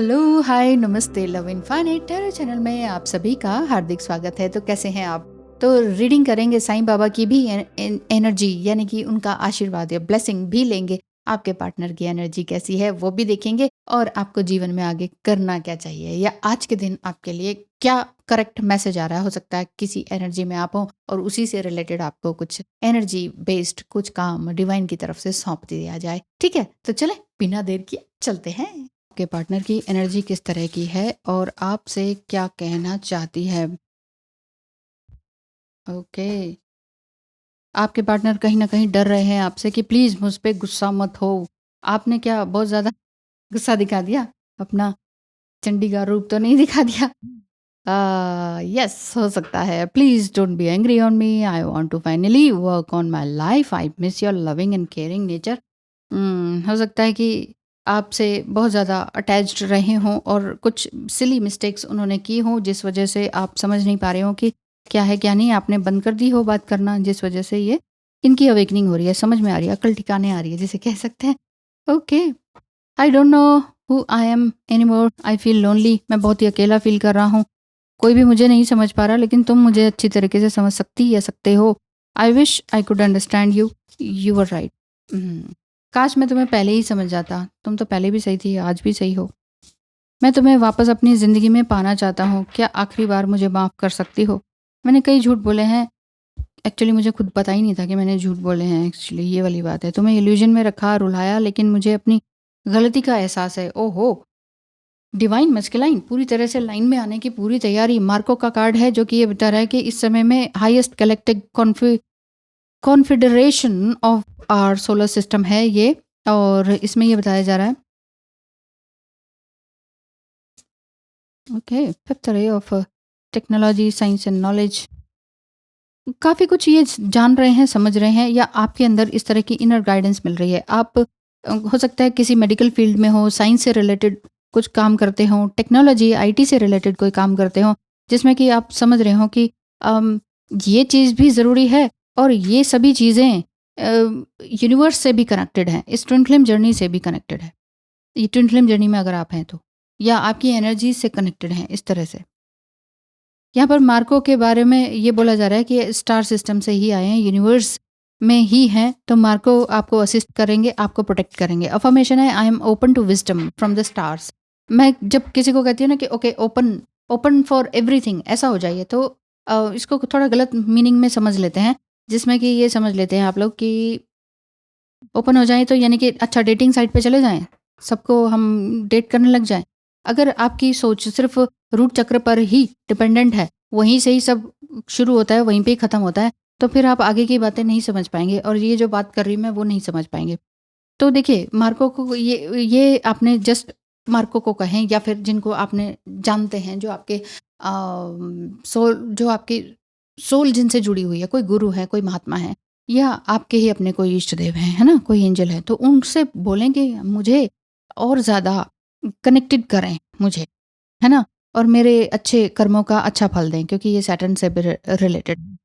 Hello, हाय, नमस्ते, love infinite tarot channel में आप सभी का हार्दिक स्वागत है। तो कैसे हैं आप? तो रीडिंग करेंगे साईं बाबा की भी एनर्जी, यानी कि उनका आशीर्वाद या ब्लेसिंग भी लेंगे। आपके पार्टनर की एनर्जी कैसी है वो भी देखेंगे, और आपको जीवन में आगे करना क्या चाहिए, या आज के दिन आपके लिए क्या करेक्ट मैसेज आ रहा है। हो सकता है किसी एनर्जी में आप हो और उसी से रिलेटेड आपको कुछ एनर्जी बेस्ड कुछ काम डिवाइन की तरफ से सौंप दिया जाए। ठीक है, तो चले बिना देर किए चलते हैं। आपके पार्टनर की एनर्जी किस तरह की है और आपसे क्या कहना चाहती है? ओके, आपके पार्टनर कहीं न कहीं डर रहे हैं आपसे कि प्लीज़ मुझ पे गुस्सा मत हो। आपने क्या बहुत ज़्यादा गुस्सा दिखा दिया? अपना चंडी का रूप तो नहीं दिखा दिया? यस, हो सकता है। Please don't be angry on me, I want to finally work on my life, I miss your loving and caring nature. हो सकता है कि आपसे बहुत ज़्यादा अटैच्ड रहे हों और कुछ सिली मिस्टेक्स उन्होंने की हों, जिस वजह से आप समझ नहीं पा रहे हो कि क्या है क्या नहीं। आपने बंद कर दी हो बात करना, जिस वजह से ये इनकी अवेकनिंग हो रही है, समझ में आ रही है, अकल ठिकाने आ रही है, जिसे कह सकते हैं। Okay, I don't know who I am any more, I feel lonely. मैं बहुत ही अकेला फील कर रहा हूँ। कोई भी मुझे नहीं समझ पा रहा, लेकिन तुम मुझे अच्छी तरीके से समझ सकती या सकते हो। I wish I could understand you, you are right. काश मैं तुम्हें पहले ही समझ जाता। तुम तो पहले भी सही थी, आज भी सही हो। मैं तुम्हें वापस अपनी ज़िंदगी में पाना चाहता हूँ। क्या आखिरी बार मुझे माफ़ कर सकती हो? मैंने कई झूठ बोले हैं। एक्चुअली मुझे खुद पता ही नहीं था कि मैंने झूठ बोले हैं। एक्चुअली ये वाली बात है। तुम्हें इल्यूजन में रखा, रुलाया, लेकिन मुझे अपनी गलती का एहसास है। ओहो! डिवाइन मस्कुलाइन पूरी तरह से लाइन में आने की पूरी तैयारी। मार्को का कार्ड है जो कि ये बता रहा है कि इस समय में highest collective confederation of our solar system है ये। और इसमें ये बताया जा रहा है, okay, fifth ray of technology, science and knowledge. काफ़ी कुछ ये जान रहे हैं, समझ रहे हैं, या आपके अंदर इस तरह की इनर गाइडेंस मिल रही है। आप हो सकता है किसी मेडिकल फील्ड में हो, साइंस से रिलेटेड कुछ काम करते हो, टेक्नोलॉजी आईटी से रिलेटेड कोई काम करते हो, जिसमें कि आप समझ रहे हो कि ये चीज़ भी ज़रूरी है, और ये सभी चीज़ें यूनिवर्स से भी कनेक्टेड हैं, इस ट्विन फ्लेम जर्नी से भी कनेक्टेड है। ये ट्विन फ्लेम जर्नी में अगर आप हैं तो, या आपकी एनर्जी से कनेक्टेड हैं इस तरह से। यहाँ पर मार्को के बारे में ये बोला जा रहा है कि ये स्टार सिस्टम से ही आए हैं, यूनिवर्स में ही हैं, तो मार्को आपको असिस्ट करेंगे, आपको प्रोटेक्ट करेंगे। अफर्मेशन है, I am open to wisdom from the stars. मैं जब किसी को कहती हूँ ना कि okay, open open for everything, ऐसा हो जाइए, तो इसको थोड़ा गलत मीनिंग में समझ लेते हैं, जिसमें कि ये समझ लेते हैं आप लोग कि ओपन हो जाएँ तो यानी कि अच्छा डेटिंग साइट पे चले जाएँ, सबको हम डेट करने लग जाएँ। अगर आपकी सोच सिर्फ़ रूट चक्र पर ही डिपेंडेंट है, वहीं से ही सब शुरू होता है, वहीं पे ही ख़त्म होता है, तो फिर आप आगे की बातें नहीं समझ पाएँगे, और ये जो बात कर रही हूँ मैं वो नहीं समझ पाएँगे। तो देखिए, मार्को को ये आपने जस्ट मार्को को कहें, या फिर जिनको आपने जानते हैं, जो आपके सोल जिनसे जुड़ी हुई है, कोई गुरु है, कोई महात्मा है, या आपके ही अपने कोई इष्ट देव हैं, है ना? कोई एंजल है, तो उनसे बोलें कि मुझे और ज़्यादा कनेक्टेड करें मुझे, है ना? और मेरे अच्छे कर्मों का अच्छा फल दें, क्योंकि ये सैटर्न से भी रिलेटेड।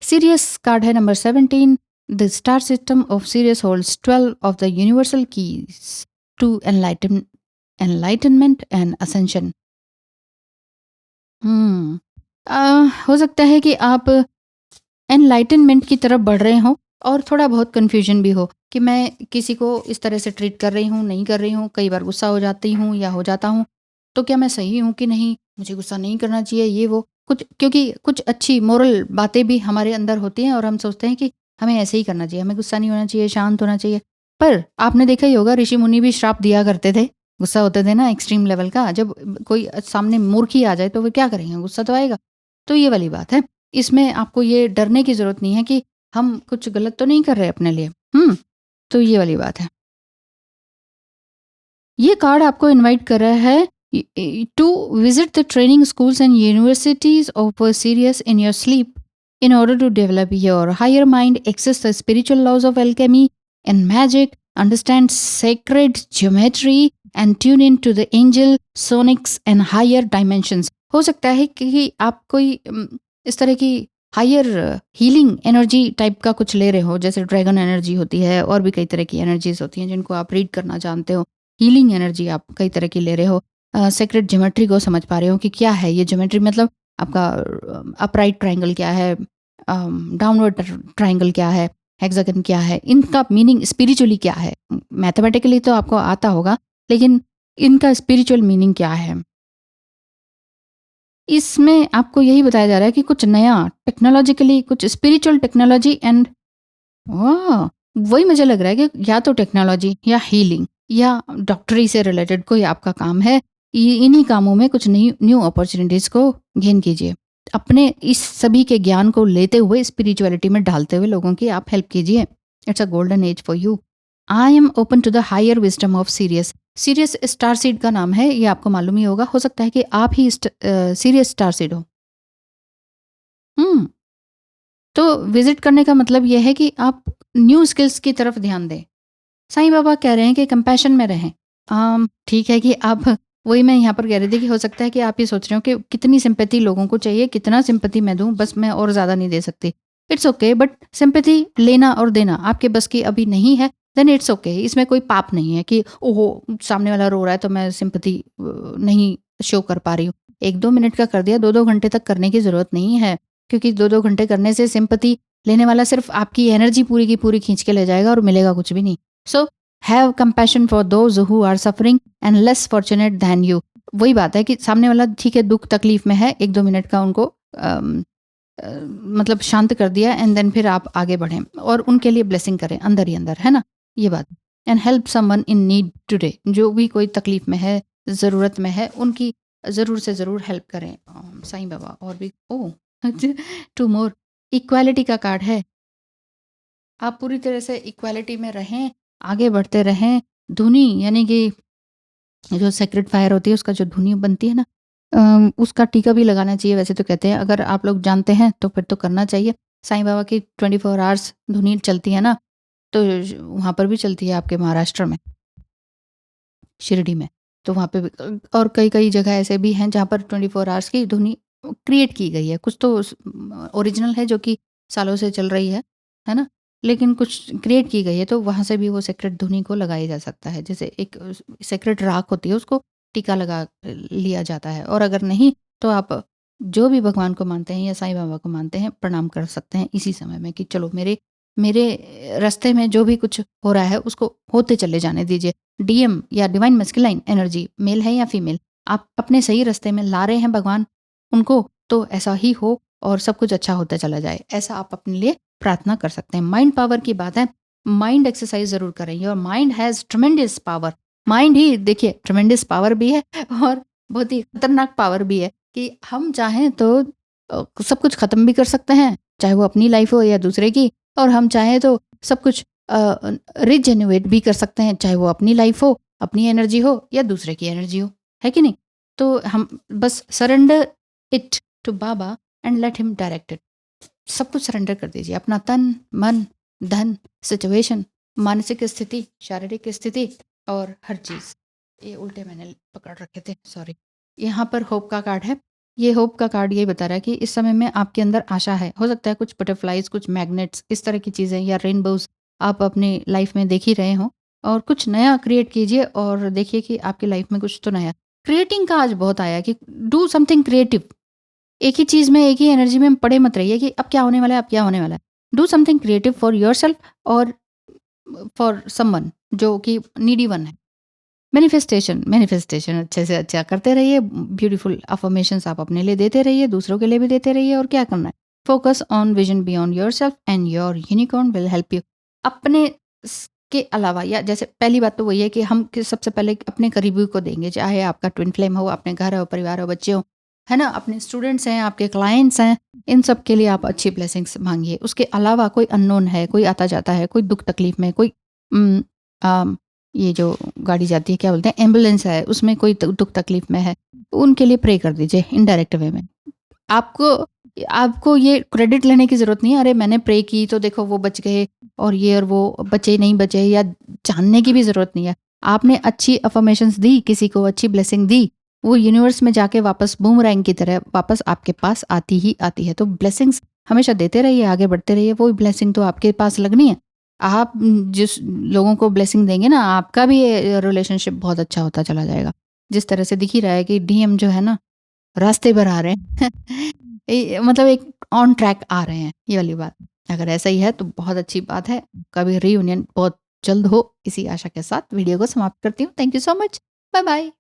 सीरियस कार्ड है number 17। The star system of Sirius holds 12 of the universal keys to enlightenment and ascension. हम्म हो सकता है कि आप एनलाइटनमेंट की तरफ बढ़ रहे हों, और थोड़ा बहुत कन्फ्यूजन भी हो कि मैं किसी को इस तरह से ट्रीट कर रही हूँ, नहीं कर रही हूँ, कई बार गुस्सा हो जाती हूँ या हो जाता हूँ, तो क्या मैं सही हूँ कि नहीं, मुझे गुस्सा नहीं करना चाहिए, ये वो कुछ, क्योंकि कुछ अच्छी मोरल बातें भी हमारे अंदर होती हैं, और हम सोचते हैं कि हमें ऐसे ही करना चाहिए, हमें गुस्सा नहीं होना चाहिए, शांत होना चाहिए। पर आपने देखा ही होगा, ऋषि मुनि भी श्राप दिया करते थे, गुस्सा होते थे ना एक्सट्रीम लेवल का। जब कोई सामने मूर्ख ही आ जाए तो वे क्या करेंगे, गुस्सा तो आएगा। तो ये वाली बात है। इसमें आपको ये डरने की ज़रूरत नहीं है कि हम कुछ गलत तो नहीं कर रहे अपने लिए। तो ये वाली बात है। ये कार्ड आपको इनवाइट कर रहा है to visit the training schools and universities of Sirius in your sleep in order to develop your higher mind, access the spiritual laws of alchemy and magic, understand sacred geometry, and tune in to the angel sonics and higher dimensions. हो सकता है कि आप कोई इस तरह की higher healing energy type का कुछ ले रहे हो, जैसे ड्रैगन एनर्जी होती है, और भी कई तरह की एनर्जीज होती हैं जिनको आप रीड करना जानते हो। हीलिंग एनर्जी आप कई तरह की ले रहे हो, सेक्रेट ज्योमेट्री को समझ पा रहे हो कि क्या है ये ज्योमेट्री, मतलब आपका अपराइट ट्रायंगल क्या है, डाउनवर्ड ट्रायंगल क्या है, हेक्सागन क्या है, इनका मीनिंग स्पिरिचुअली क्या है। मैथमेटिकली तो आपको आता होगा, लेकिन इनका स्पिरिचुअल मीनिंग क्या है। इसमें आपको यही बताया जा रहा है कि कुछ नया टेक्नोलॉजिकली, कुछ स्पिरिचुअल टेक्नोलॉजी एंड वाह! वही मुझे लग रहा है कि या तो टेक्नोलॉजी या हीलिंग या डॉक्टरी से रिलेटेड कोई आपका काम है। इन्हीं कामों में कुछ न्यू न्यू अपॉर्चुनिटीज़ को गेन कीजिए। अपने इस सभी के ज्ञान को लेते हुए स्पिरिचुअलिटी में डालते हुए लोगों की आप हेल्प कीजिए। It's a golden age for you. I am open to the higher wisdom of Sirius. Sirius star seed का नाम है, ये आपको मालूम ही होगा। हो सकता है कि आप ही सीरियस स्टार सीड हो। हुँ। तो विज़िट करने का मतलब ये है कि आप न्यू स्किल्स की तरफ ध्यान दें। साईं बाबा कह रहे हैं कि कंपैशन में रहें। ठीक है कि आप, वही मैं यहाँ पर कह रही थी कि हो सकता है कि आप ये सोच रहे हो कि कितनी सिंपैथी लोगों को चाहिए, कितना सिंपैथी मैं दूँ, बस मैं और ज़्यादा नहीं दे सकती। इट्स ओके, बट सिंपैथी लेना और देना आपके बस की अभी नहीं है, देन इट्स ओके। इसमें कोई पाप नहीं है कि ओहो! सामने वाला रो रहा है तो मैं सिंपैथी नहीं शो कर पा रही हूँ। 1-2 मिनट का कर दिया, 2-2 घंटे तक करने की ज़रूरत नहीं है, क्योंकि 2-2 घंटे करने से सिंपैथी लेने वाला सिर्फ़ आपकी एनर्जी पूरी की पूरी खींच के ले जाएगा और मिलेगा कुछ भी नहीं। So have compassion for those who are suffering and less fortunate than you. वही बात है कि सामने वाला ठीक है, दुख तकलीफ में है, 1-2 मिनट का उनको मतलब शांत कर दिया एंड देन फिर आप आगे बढ़ें और उनके लिए ब्लेसिंग करें अंदर ही अंदर, है ना? ये बात। And help someone in need today. जो भी कोई तकलीफ में है, ज़रूरत में है, उनकी ज़रूर से ज़रूर हेल्प करें। साईं बाबा और भी ओह! 2 मोर। इक्वालिटी का कार्ड है। आप पूरी तरह से इक्वालिटी में रहें, आगे बढ़ते रहें। धुनी यानी कि जो सेक्रेड फायर होती है, उसका जो धुनी बनती है ना, उसका टीका भी लगाना चाहिए वैसे तो कहते हैं। अगर आप लोग जानते हैं तो फिर तो करना चाहिए। साईं बाबा की 24 आवर्स धुनी चलती है ना, तो वहाँ पर भी चलती है आपके महाराष्ट्र में, शिरडी में। तो वहाँ पे भी और कई-कई जगह ऐसे भी हैं जहाँ पर 24 आवर्स की धुनी क्रिएट की गई है। कुछ तो ओरिजिनल है जो कि सालों से चल रही है ना? लेकिन कुछ क्रिएट की गई है, तो वहाँ से भी वो सेक्रेट धुनी को लगाया जा सकता है। जैसे एक सेक्रेट राख होती है, उसको टीका लगा लिया जाता है। और अगर नहीं तो आप जो भी भगवान को मानते हैं या साईं बाबा को मानते हैं, प्रणाम कर सकते हैं इसी समय में कि चलो मेरे मेरे रास्ते में जो भी कुछ हो रहा है उसको होते चले जाने दीजिए। डीएम या डिवाइन मैस्कुलाइन एनर्जी, मेल है या फीमेल, आप अपने सही रास्ते में ला रहे हैं भगवान उनको, तो ऐसा ही हो और सब कुछ अच्छा होता चला जाए। ऐसा आप अपने लिए प्रार्थना कर सकते हैं। माइंड पावर की बात है, माइंड एक्सरसाइज ज़रूर करें। Your mind has tremendous power. Mind ही देखिए ट्रेमेंडस पावर भी है और बहुत ही खतरनाक पावर भी है कि हम चाहें तो सब कुछ ख़त्म भी कर सकते हैं, चाहे वो अपनी लाइफ हो या दूसरे की। और हम चाहें तो सब कुछ रिजेन्युएट भी कर सकते हैं, चाहे वो अपनी लाइफ हो, अपनी एनर्जी हो या दूसरे की एनर्जी हो, है कि नहीं? तो हम बस surrender it to Baba and let him direct it. सब कुछ सरेंडर कर दीजिए, अपना तन, मन, धन, सिचुएशन, मानसिक स्थिति, शारीरिक स्थिति और हर चीज़। ये उल्टे मैंने पकड़ रखे थे, सॉरी। यहाँ पर होप का कार्ड है। ये होप का कार्ड ये बता रहा है कि इस समय में आपके अंदर आशा है। हो सकता है कुछ बटरफ्लाइज़, कुछ मैग्नेट्स, इस तरह की चीज़ें या रेनबोज़ आप अपनी लाइफ में देख ही रहे हों। और कुछ नया क्रिएट कीजिए और देखिए कि आपकी लाइफ में कुछ तो नया। क्रिएटिंग का आज बहुत आया कि डू समथिंग क्रिएटिव। एक ही चीज़ में, एक ही एनर्जी में पड़े मत रहिए कि अब क्या होने वाला है, अब क्या होने वाला है। Do something creative for yourself और फॉर समवन जो कि नीडी वन है। मैनिफेस्टेशन, मैनिफेस्टेशन अच्छे से अच्छा करते रहिए। ब्यूटीफुल अफर्मेशंस आप अपने लिए देते रहिए, दूसरों के लिए भी देते रहिए। और क्या करना है, focus on vision beyond yourself and your unicorn will help you. अपने के अलावा, या जैसे पहली बात तो वही है कि हम सबसे पहले अपने करीबी को देंगे, चाहे आपका ट्विन फ्लेम हो, अपने घर हो, परिवार हो, बच्चे हो, है ना, अपने स्टूडेंट्स हैं, आपके क्लाइंट्स हैं, इन सब के लिए आप अच्छी ब्लेसिंग्स मांगिए। उसके अलावा कोई अननोन है, कोई आता जाता है, कोई दुख तकलीफ में, कोई उम, अम, ये जो गाड़ी जाती है क्या बोलते हैं, एम्बुलेंस है, उसमें कोई दुख तकलीफ में है, उनके लिए प्रे कर दीजिए इनडायरेक्ट वे में। आपको आपको ये क्रेडिट लेने की ज़रूरत नहीं है, अरे मैंने प्रे की तो देखो वो बच गए और ये और वो बचे नहीं बचे, या जानने की भी ज़रूरत नहीं है। आपने अच्छी अफ़र्मेशंस दी, किसी को अच्छी ब्लेसिंग दी, वो यूनिवर्स में जाके वापस बूमरैंग की तरह वापस आपके पास आती ही आती है। तो ब्लेसिंग्स हमेशा देते रहिए, आगे बढ़ते रहिए, वो ब्लेसिंग तो आपके पास लगनी है। आप जिस लोगों को ब्लेसिंग देंगे ना, आपका भी रिलेशनशिप बहुत अच्छा होता चला जाएगा। जिस तरह से दिख ही रहा है कि डीएम जो है ना, रास्ते पर आ रहे हैं। मतलब एक ऑन ट्रैक आ रहे हैं, ये वाली बात। अगर ऐसा ही है तो बहुत अच्छी बात है। कभी रियूनियन बहुत जल्द हो, इसी आशा के साथ वीडियो को समाप्त करती हूँ। Thank you so much. Bye bye.